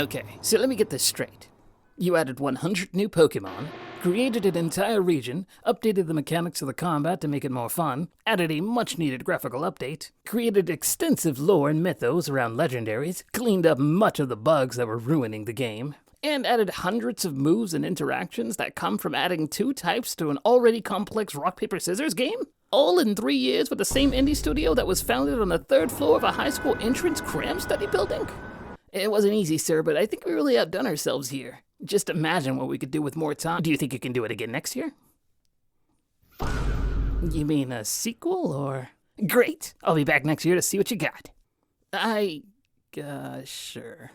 Okay, so let me get this straight. You added 100 new Pokemon, created an entire region, updated the mechanics of the combat to make it more fun, added a much-needed graphical update, created extensive lore and mythos around legendaries, cleaned up much of the bugs that were ruining the game, and added hundreds of moves and interactions that come from adding 2 types to an already complex rock-paper-scissors game? All in 3 years with the same indie studio that was founded on the 3rd floor of a high school entrance cram study building? It wasn't easy, sir, but I think we really outdone ourselves here. Just imagine what we could do with more time. Do you think you can do it again next year? You mean a sequel, or? Great! I'll be back next year to see what you got. Sure.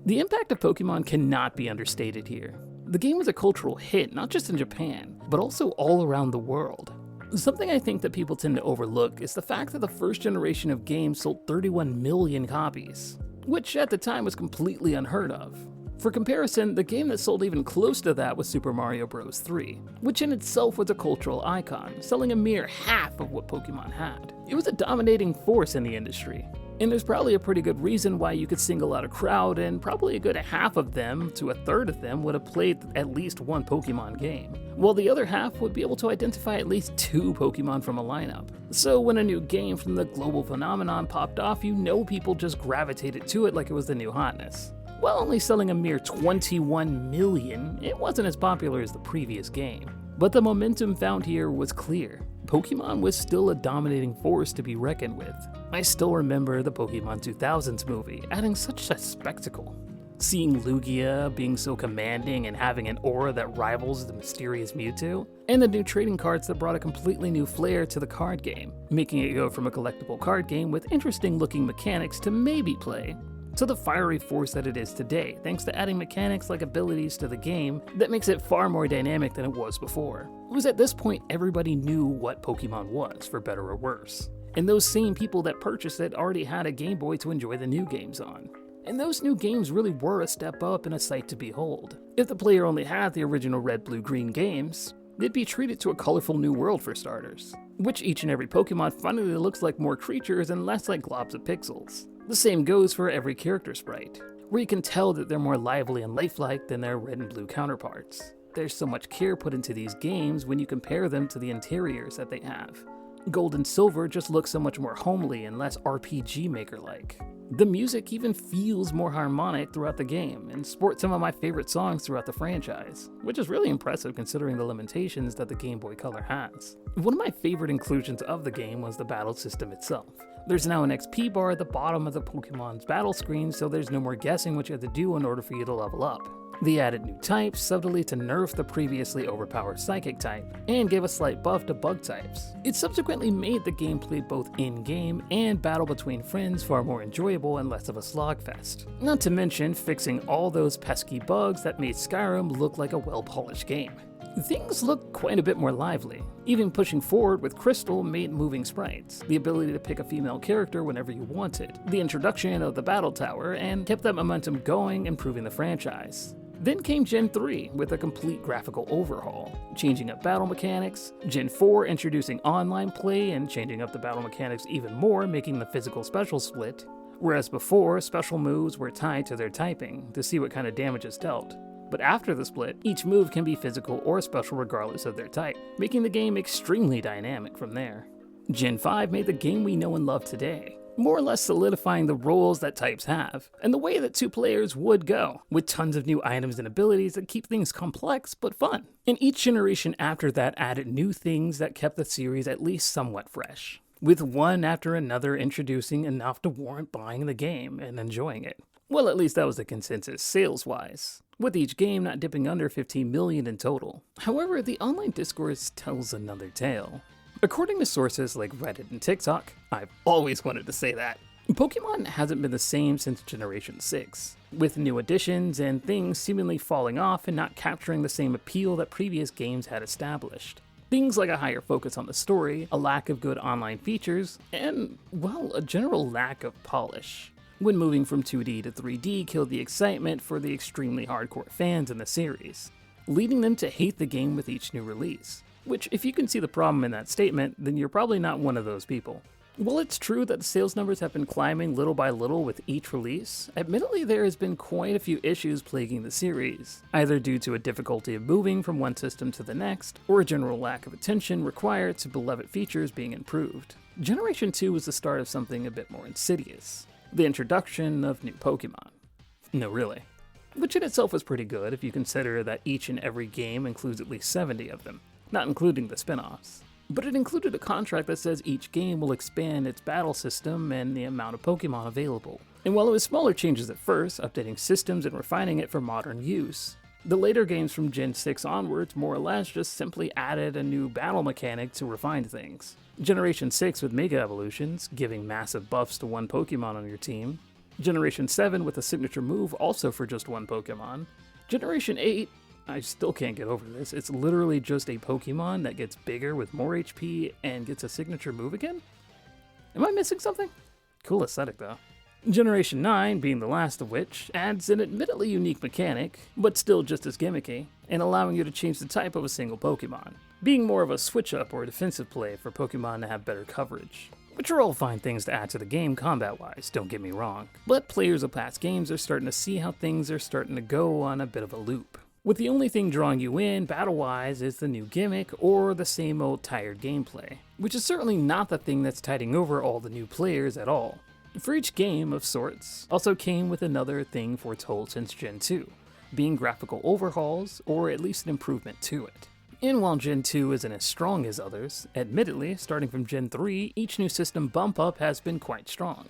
The impact of Pokemon cannot be understated here. The game was a cultural hit, not just in Japan, but also all around the world. Something I think that people tend to overlook is the fact that the first generation of games sold 31 million copies, which at the time was completely unheard of. For comparison, the game that sold even close to that was Super Mario Bros. 3, which in itself was a cultural icon, selling a mere half of what Pokemon had. It was a dominating force in the industry, and there's probably a pretty good reason why you could single out a crowd, and probably a good half of them to a third of them would have played at least one Pokemon game, while the other half would be able to identify at least 2 Pokemon from a lineup. So when a new game from the global phenomenon popped off, you know people just gravitated to it like it was the new hotness. While only selling a mere 21 million, it wasn't as popular as the previous game. But the momentum found here was clear. Pokemon was still a dominating force to be reckoned with. I still remember the Pokemon 2000s movie, adding such a spectacle. Seeing Lugia being so commanding and having an aura that rivals the mysterious Mewtwo, and the new trading cards that brought a completely new flair to the card game, making it go from a collectible card game with interesting looking mechanics to maybe play, to the fiery force that it is today, thanks to adding mechanics like abilities to the game that makes it far more dynamic than it was before. It was at this point everybody knew what Pokemon was, for better or worse. And those same people that purchased it already had a Game Boy to enjoy the new games on. And those new games really were a step up and a sight to behold. If the player only had the original Red, Blue, Green games, they'd be treated to a colorful new world for starters, which each and every Pokemon finally looks like more creatures and less like globs of pixels. The same goes for every character sprite, where you can tell that they're more lively and lifelike than their red and blue counterparts. There's so much care put into these games when you compare them to the interiors that they have. Gold and Silver just look so much more homely and less RPG Maker-like. The music even feels more harmonic throughout the game, and sports some of my favorite songs throughout the franchise, which is really impressive considering the limitations that the Game Boy Color has. One of my favorite inclusions of the game was the battle system itself. There's now an XP bar at the bottom of the Pokemon's battle screen, so there's no more guessing what you have to do in order for you to level up. They added new types subtly to nerf the previously overpowered Psychic type, and gave a slight buff to bug types. It subsequently made the gameplay both in-game and battle between friends far more enjoyable and less of a slogfest. Not to mention fixing all those pesky bugs that made Skyrim look like a well-polished game. Things look quite a bit more lively. Even pushing forward with Crystal made moving sprites, the ability to pick a female character whenever you wanted, the introduction of the Battle Tower, and kept that momentum going, improving the franchise. Then came Gen 3 with a complete graphical overhaul, changing up battle mechanics, Gen 4 introducing online play and changing up the battle mechanics even more, making the physical special split, whereas before, special moves were tied to their typing to see what kind of damage is dealt. But after the split, each move can be physical or special regardless of their type, making the game extremely dynamic from there. Gen 5 made the game we know and love today, more or less solidifying the roles that types have, and the way that 2 players would go, with tons of new items and abilities that keep things complex but fun. And each generation after that added new things that kept the series at least somewhat fresh, with one after another introducing enough to warrant buying the game and enjoying it. Well, at least that was the consensus sales-wise, with each game not dipping under 15 million in total. However, the online discourse tells another tale. According to sources like Reddit and TikTok, I've always wanted to say that, Pokemon hasn't been the same since Generation 6, with new additions and things seemingly falling off and not capturing the same appeal that previous games had established. Things like a higher focus on the story, a lack of good online features, and, well, a general lack of polish. When moving from 2D to 3D killed the excitement for the extremely hardcore fans in the series, leading them to hate the game with each new release. Which, if you can see the problem in that statement, then you're probably not one of those people. While it's true that the sales numbers have been climbing little by little with each release, admittedly there has been quite a few issues plaguing the series, either due to a difficulty of moving from one system to the next, or a general lack of attention required to beloved features being improved. Generation 2 was the start of something a bit more insidious, the introduction of new Pokemon. No, really. Which in itself was pretty good if you consider that each and every game includes at least 70 of them, not including the spin-offs. But it included a contract that says each game will expand its battle system and the amount of Pokemon available. And while it was smaller changes at first, updating systems and refining it for modern use, the later games from Gen 6 onwards more or less just simply added a new battle mechanic to refine things. Generation 6 with Mega Evolutions, giving massive buffs to one Pokemon on your team. Generation 7 with a signature move also for just one Pokemon. Generation 8, I still can't get over this. It's literally just a Pokemon that gets bigger with more HP and gets a signature move again? Am I missing something? Cool aesthetic though. Generation 9, being the last of which, adds an admittedly unique mechanic, but still just as gimmicky, and allowing you to change the type of a single Pokemon, being more of a switch-up or defensive play for Pokemon to have better coverage. Which are all fine things to add to the game combat-wise, don't get me wrong. But players of past games are starting to see how things are starting to go on a bit of a loop, with the only thing drawing you in battle-wise is the new gimmick or the same old tired gameplay, which is certainly not the thing that's tiding over all the new players at all. For each game of sorts also came with another thing foretold since Gen 2, being graphical overhauls or at least an improvement to it. And while Gen 2 isn't as strong as others, admittedly, starting from Gen 3, each new system bump up has been quite strong.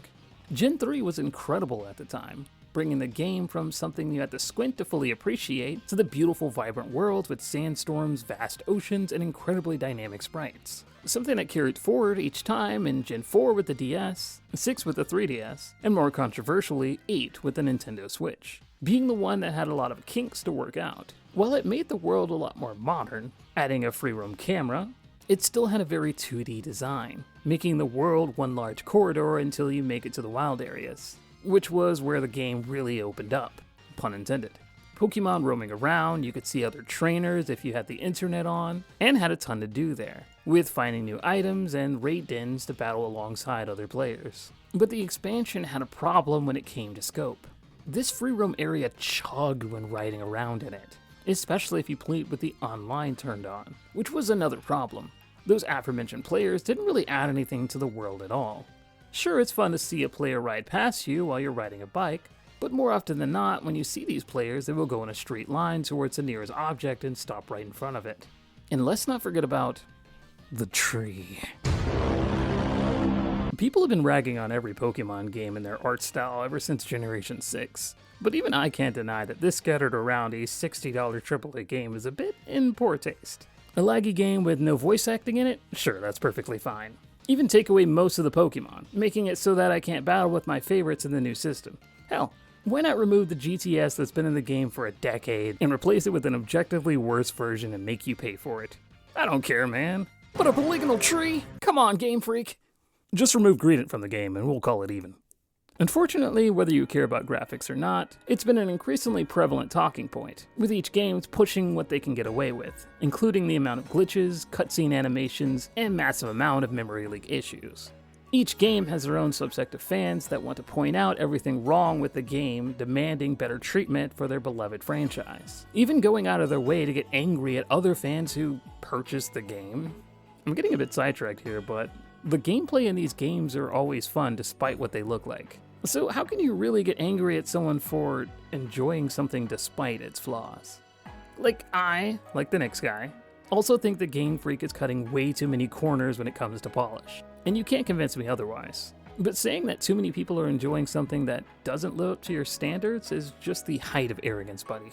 Gen 3 was incredible at the time, bringing the game from something you had to squint to fully appreciate to the beautiful vibrant worlds with sandstorms, vast oceans, and incredibly dynamic sprites. Something that carried forward each time in Gen 4 with the DS, 6 with the 3DS, and more controversially, 8 with the Nintendo Switch, being the one that had a lot of kinks to work out. While it made the world a lot more modern, adding a free roam camera, it still had a very 2D design, making the world one large corridor until you make it to the wild areas, which was where the game really opened up, pun intended. Pokemon roaming around, you could see other trainers if you had the internet on, and had a ton to do there, with finding new items and raid dens to battle alongside other players. But the expansion had a problem when it came to scope. This free roam area chugged when riding around in it, especially if you played with the online turned on, which was another problem. Those aforementioned players didn't really add anything to the world at all. Sure, it's fun to see a player ride past you while you're riding a bike, but more often than not, when you see these players, they will go in a straight line towards the nearest object and stop right in front of it. And let's not forget about the tree. People have been ragging on every Pokemon game and their art style ever since Generation 6, but even I can't deny that this scattered around a $60 AAA game is a bit in poor taste. A laggy game with no voice acting in it? Sure, that's perfectly fine. Even take away most of the Pokemon, making it so that I can't battle with my favorites in the new system. Hell, why not remove the GTS that's been in the game for a decade and replace it with an objectively worse version and make you pay for it? I don't care, man. But a polygonal tree? Come on, Game Freak. Just remove Greedent from the game and we'll call it even. Unfortunately, whether you care about graphics or not, it's been an increasingly prevalent talking point, with each game pushing what they can get away with, including the amount of glitches, cutscene animations, and massive amount of memory leak issues. Each game has their own subsect of fans that want to point out everything wrong with the game, demanding better treatment for their beloved franchise, even going out of their way to get angry at other fans who purchased the game. I'm getting a bit sidetracked here, but the gameplay in these games are always fun despite what they look like. So how can you really get angry at someone for enjoying something despite its flaws? Like the next guy, also think that Game Freak is cutting way too many corners when it comes to polish. And you can't convince me otherwise. But saying that too many people are enjoying something that doesn't live up to your standards is just the height of arrogance, buddy.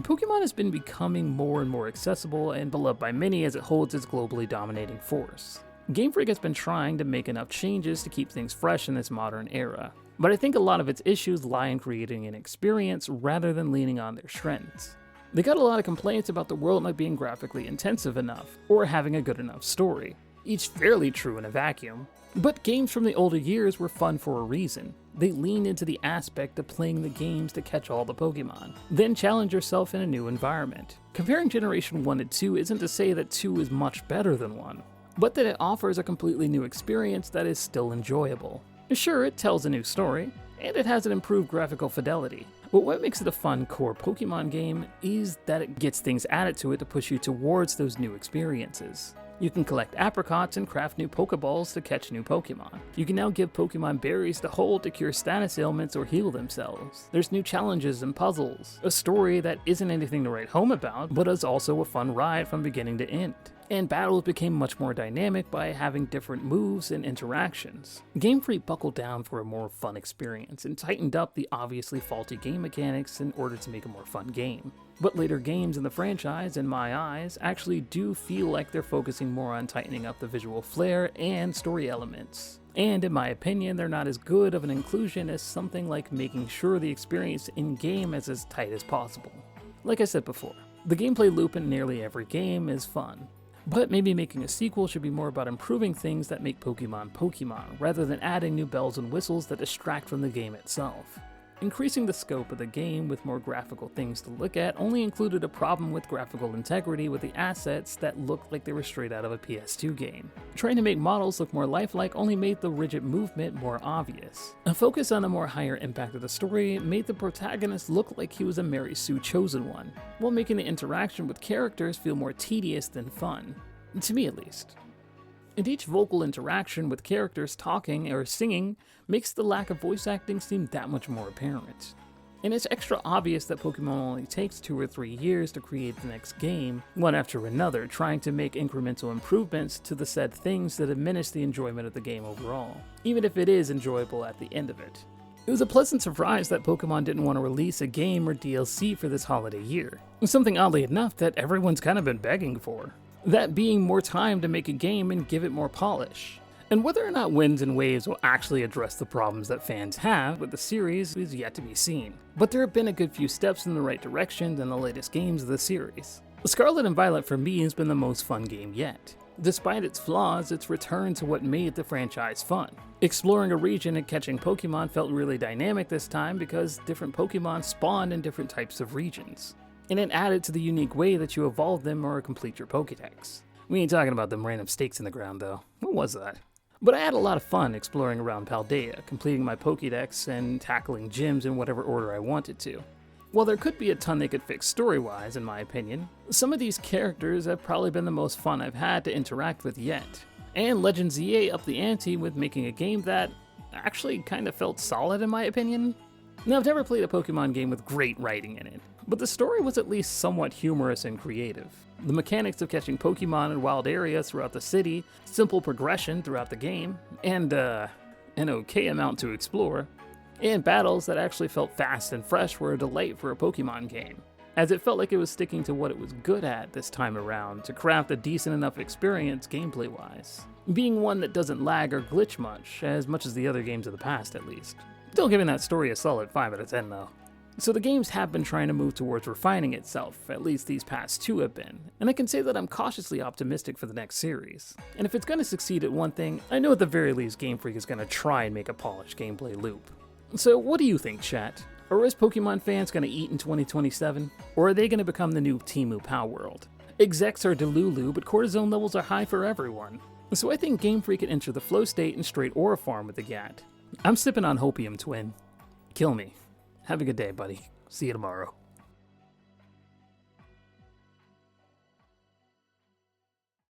Pokemon has been becoming more and more accessible and beloved by many as it holds its globally dominating force. Game Freak has been trying to make enough changes to keep things fresh in this modern era, but I think a lot of its issues lie in creating an experience rather than leaning on their strengths. They got a lot of complaints about the world not being graphically intensive enough, or having a good enough story, each fairly true in a vacuum. But games from the older years were fun for a reason. They leaned into the aspect of playing the games to catch all the Pokemon, then challenge yourself in a new environment. Comparing Generation 1 to 2 isn't to say that 2 is much better than 1. but that it offers a completely new experience that is still enjoyable. Sure, it tells a new story, and it has an improved graphical fidelity, but what makes it a fun core Pokemon game is that it gets things added to it to push you towards those new experiences. You can collect apricots and craft new Pokeballs to catch new Pokemon. You can now give Pokemon berries to hold to cure status ailments or heal themselves. There's new challenges and puzzles, a story that isn't anything to write home about, but is also a fun ride from beginning to end. And battles became much more dynamic by having different moves and interactions. Game Freak buckled down for a more fun experience and tightened up the obviously faulty game mechanics in order to make a more fun game. But later games in the franchise, in my eyes, actually do feel like they're focusing more on tightening up the visual flair and story elements. And in my opinion, they're not as good of an inclusion as something like making sure the experience in-game is as tight as possible. Like I said before, the gameplay loop in nearly every game is fun. But maybe making a sequel should be more about improving things that make Pokemon Pokemon, rather than adding new bells and whistles that distract from the game itself. Increasing the scope of the game with more graphical things to look at only included a problem with graphical integrity with the assets that looked like they were straight out of a PS2 game. Trying to make models look more lifelike only made the rigid movement more obvious. A focus on a more higher impact of the story made the protagonist look like he was a Mary Sue chosen one, while making the interaction with characters feel more tedious than fun. To me at least. And each vocal interaction with characters talking or singing makes the lack of voice acting seem that much more apparent. And it's extra obvious that Pokemon only takes 2 or 3 years to create the next game, one after another, trying to make incremental improvements to the said things that diminish the enjoyment of the game overall, even if it is enjoyable at the end of it. It was a pleasant surprise that Pokemon didn't want to release a game or DLC for this holiday year, something oddly enough that everyone's kind of been begging for. That being more time to make a game and give it more polish. And whether or not Winds and Waves will actually address the problems that fans have with the series is yet to be seen. But there have been a good few steps in the right direction in the latest games of the series. Scarlet and Violet for me has been the most fun game yet. Despite its flaws, it's returned to what made the franchise fun. Exploring a region and catching Pokemon felt really dynamic this time because different Pokemon spawned in different types of regions. And it added to the unique way that you evolve them or complete your Pokédex. We ain't talking about them random stakes in the ground though. What was that? But I had a lot of fun exploring around Paldea, completing my Pokédex and tackling gyms in whatever order I wanted to. While there could be a ton they could fix story-wise, in my opinion, some of these characters have probably been the most fun I've had to interact with yet. And Legends EA upped the ante with making a game that actually kind of felt solid in my opinion. Now, I've never played a Pokemon game with great writing in it, but the story was at least somewhat humorous and creative. The mechanics of catching Pokemon in wild areas throughout the city, simple progression throughout the game, and an okay amount to explore, and battles that actually felt fast and fresh were a delight for a Pokemon game, as it felt like it was sticking to what it was good at this time around to craft a decent enough experience gameplay-wise, being one that doesn't lag or glitch much as the other games of the past at least. Still giving that story a solid 5 out of 10 though. So the games have been trying to move towards refining itself, at least these past 2 have been, and I can say that I'm cautiously optimistic for the next series. And if it's going to succeed at one thing, I know at the very least Game Freak is going to try and make a polished gameplay loop. So what do you think, chat? Or is Pokemon fans going to eat in 2027? Or are they going to become the new Temu Pow World? Execs are delulu, but cortisone levels are high for everyone. So I think Game Freak can enter the flow state and straight Aura Farm with the GAT. I'm sipping on Hopium, Twin. Kill me. Have a good day, buddy. See you tomorrow.